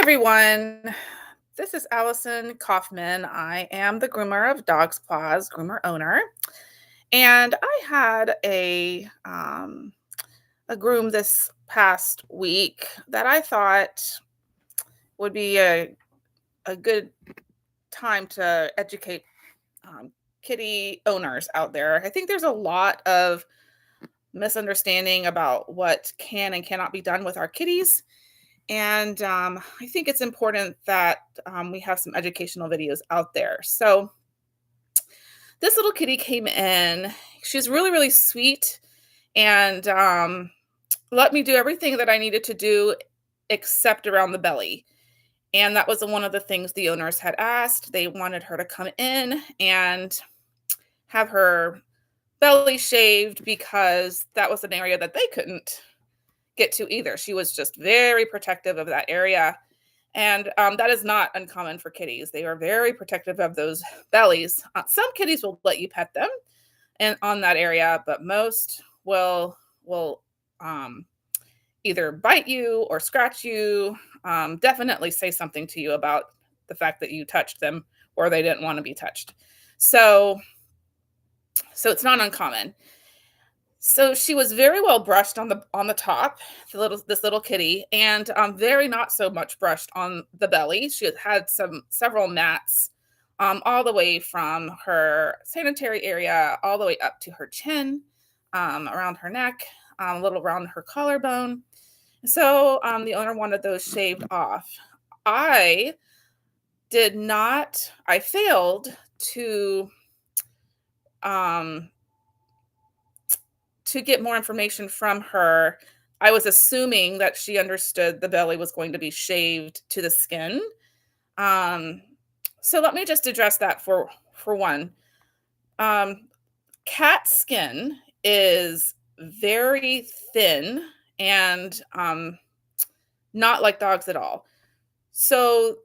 everyone. This is Allison Kaufman. I am the groomer of Dog's Paws, groomer owner, and I had a groom this past week that I thought would be a good time to educate um, kitty owners out there. I think there's a lot of misunderstanding about what can and cannot be done with our kitties. And I think it's important that we have some educational videos out there. So this little kitty came in. She's really, really sweet and let me do everything that I needed to do except around the belly. And that was one of the things the owners had asked. They wanted her to come in and have her belly shaved because that was an area that they couldn't get to either. She was just very protective of that area. And that is not uncommon for kitties. They are very protective of those bellies. Some kitties will let you pet them and on that area, but most will either bite you or scratch you. Definitely say something to you about the fact that you touched them or they didn't want to be touched. So, so it's not uncommon. So she was very well brushed on the top, this little kitty, and very not so much brushed on the belly. She had several mats, all the way from her sanitary area all the way up to her chin, around her neck, a little around her collarbone. So the owner wanted those shaved off. I did not. I failed um, to get more information from her. I was assuming that she understood the belly was going to be shaved to the skin. Um, so let me just address that for one. Um, Cat skin is very thin and not like dogs at all. So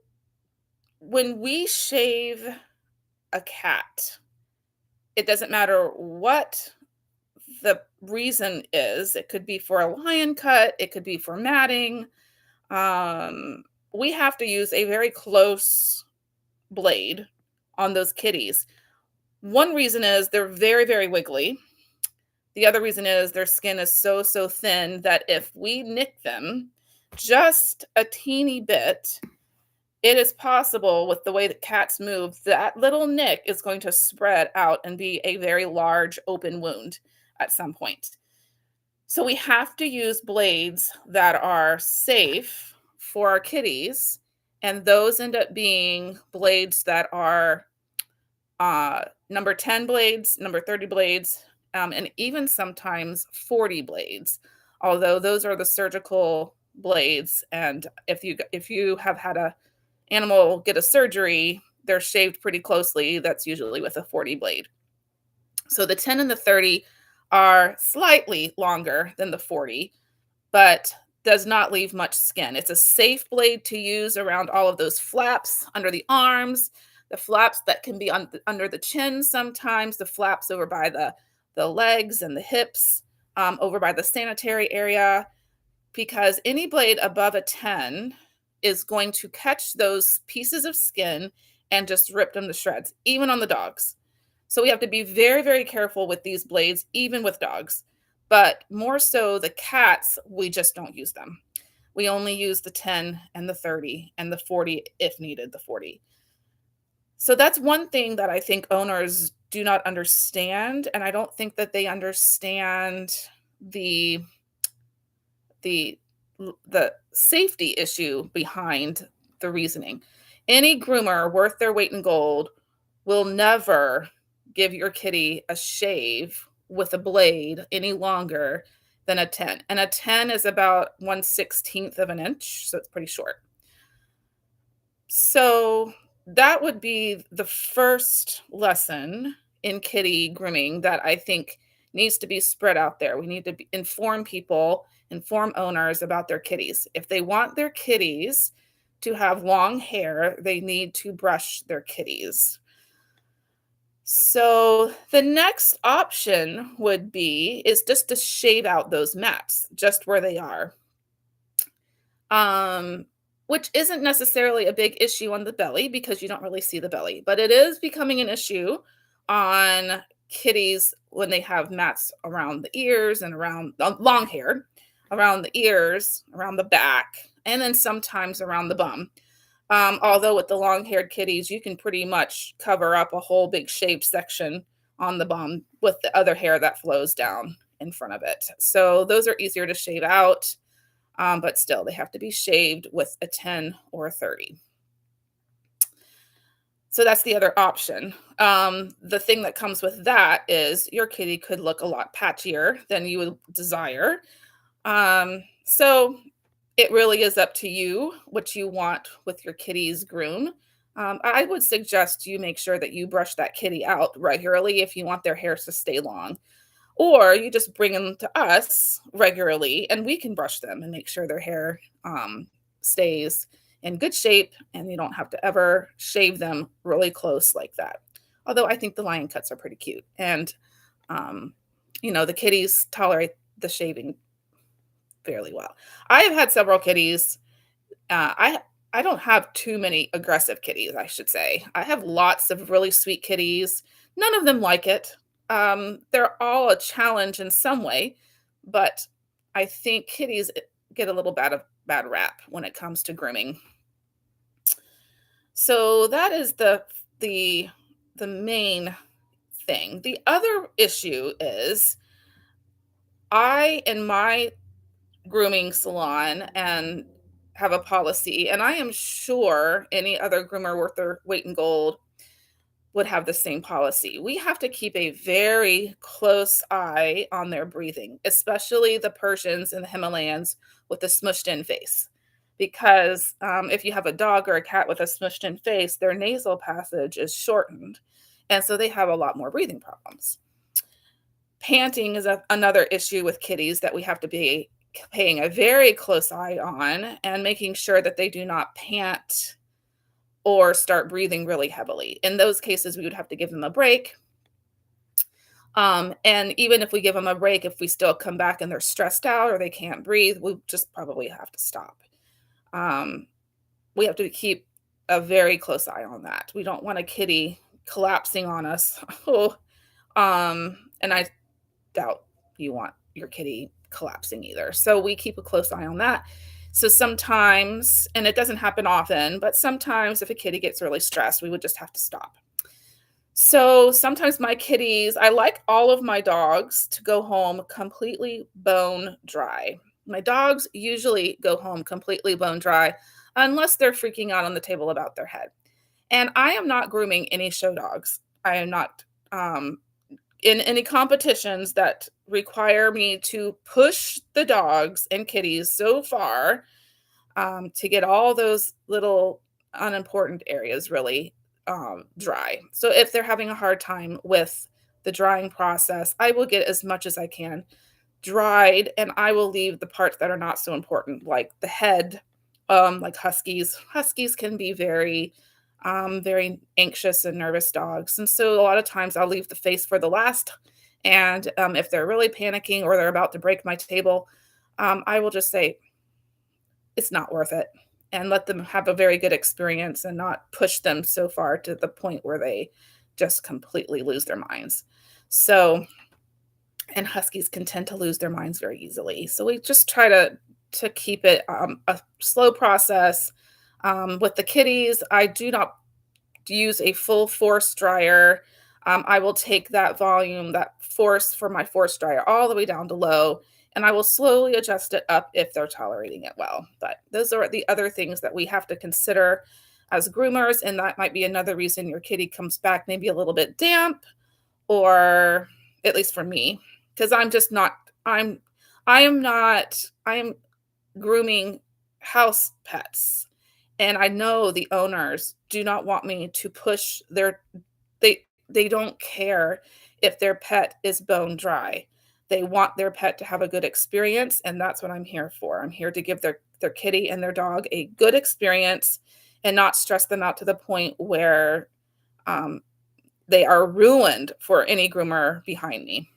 when we shave a cat, it doesn't matter what the reason is. It could be for a lion cut, it could be for matting. Um, we have to use a very close blade on those kitties. One reason is they're very, very wiggly. The other reason is their skin is so, so thin that if we nick them just a teeny bit, it is possible with the way that cats move, that little nick is going to spread out and be a very large open wound at some point. So we have to use blades that are safe for our kitties, and those end up being blades that are number 10 blades, number 30 blades, and even sometimes 40 blades. Although those are the surgical blades, and if you have had a animal get a surgery, they're shaved pretty closely. That's usually with a 40 blade. So the 10 and the 30 are slightly longer than the 40, but does not leave much skin. It's a safe blade to use around all of those flaps under the arms, the flaps that can be under the chin sometimes, the flaps over by the legs and the hips, over by the sanitary area, because any blade above a 10 is going to catch those pieces of skin and just rip them to shreds, even on the dogs. So we have to be very, very careful with these blades, even with dogs. But more so the cats, we just don't use them. We only use the 10 and the 30 and the 40 if needed, the 40. So that's one thing that I think owners do not understand. And I don't think that they understand the the the safety issue behind the reasoning. Any groomer worth their weight in gold will never give your kitty a shave with a blade any longer than a 10. And a 10 is about 1/16 of an inch, so it's pretty short. So that would be the first lesson in kitty grooming that I think needs to be spread out there. We need to inform people, inform owners about their kitties. If they want their kitties to have long hair, they need to brush their kitties. So the next option would be is just to shave out those mats just where they are. Um, which isn't necessarily a big issue on the belly because you don't really see the belly, but it is becoming an issue on kitties when they have mats around the ears and around long hair, around the ears, around the back, and then sometimes around the bum. Although with the long-haired kitties, you can pretty much cover up a whole big shaved section on the bum with the other hair that flows down in front of it. So those are easier to shave out, but still they have to be shaved with a 10 or a 30. So that's the other option. The thing that comes with that is your kitty could look a lot patchier than you would desire. So it really is up to you what you want with your kitty's groom. I would suggest you make sure that you brush that kitty out regularly if you want their hairs to stay long, or you just bring them to us regularly and we can brush them and make sure their hair stays in good shape and you don't have to ever shave them really close like that. Although I think the lion cuts are pretty cute. And, um, the kitties tolerate the shaving fairly well. I have had several kitties. Uh, I I don't have too many aggressive kitties, I should say. I have lots of really sweet kitties. None of them like it. They're all a challenge in some way, but I think kitties get a little bad rap when it comes to grooming. So that is the the main thing. The other issue is I in my grooming salon and have a policy, and I am sure any other groomer worth their weight in gold would have the same policy. We have to keep a very close eye on their breathing, especially the Persians and the Himalayans with the smushed in face. Because if you have a dog or a cat with a smushed in face, their nasal passage is shortened. And so they have a lot more breathing problems. Panting is another issue with kitties that we have to be paying a very close eye on and making sure that they do not pant or start breathing really heavily. In those cases, we would have to give them a break. And even if we give them a break, if we still come back and they're stressed out or they can't breathe, we just probably have to stop. Um, we have to keep a very close eye on that. We don't want a kitty collapsing on us. Oh, and I doubt you want your kitty collapsing either. So we keep a close eye on that. So sometimes, and it doesn't happen often, but sometimes if a kitty gets really stressed, we would just have to stop. So sometimes my kitties, I like all of my dogs to go home completely bone dry. My dogs usually go home completely bone dry unless they're freaking out on the table about their head. And I am not grooming any show dogs. I am not in any competitions that require me to push the dogs and kitties so far to get all those little unimportant areas really dry. So if they're having a hard time with the drying process, I will get as much as I can dried and I will leave the parts that are not so important, like the head, like huskies. Huskies can be very anxious and nervous dogs. And so a lot of times I'll leave the face for the last. And if they're really panicking or they're about to break my table, I will just say, it's not worth it and let them have a very good experience and not push them so far to the point where they just completely lose their minds. So, and huskies can tend to lose their minds very easily. So we just try to keep it a slow process. With the kitties, I do not use a full force dryer. I will take that volume, that force for my force dryer all the way down to low, and I will slowly adjust it up if they're tolerating it well. But those are the other things that we have to consider as groomers, and that might be another reason your kitty comes back maybe a little bit damp, or at least for me, because I'm just not, I am not, I am grooming house pets. And I know the owners do not want me to push they don't care if their pet is bone dry. They want their pet to have a good experience, and that's what I'm here for. I'm here to give their kitty and their dog a good experience and not stress them out to the point where um, they are ruined for any groomer behind me.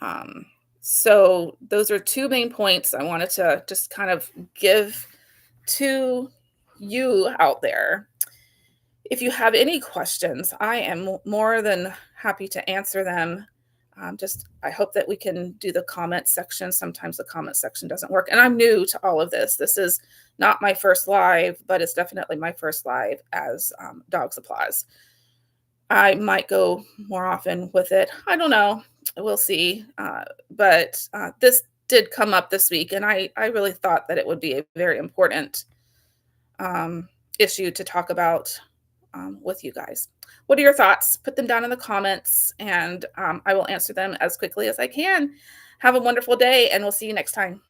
Um, so those are two main points I wanted to just kind of give to you out there, if you have any questions, I am more than happy to answer them. Just I hope that we can do the comment section. Sometimes the comment section doesn't work, and I'm new to all of this. This is not my first live, but it's definitely my first live as Dog Supplies. I might go more often with it. I don't know. We'll see. But this did come up this week, and I really thought that it would be a very important um, issue to talk about with you guys. What are your thoughts? Put them down in the comments, and I will answer them as quickly as I can. Have a wonderful day, and we'll see you next time.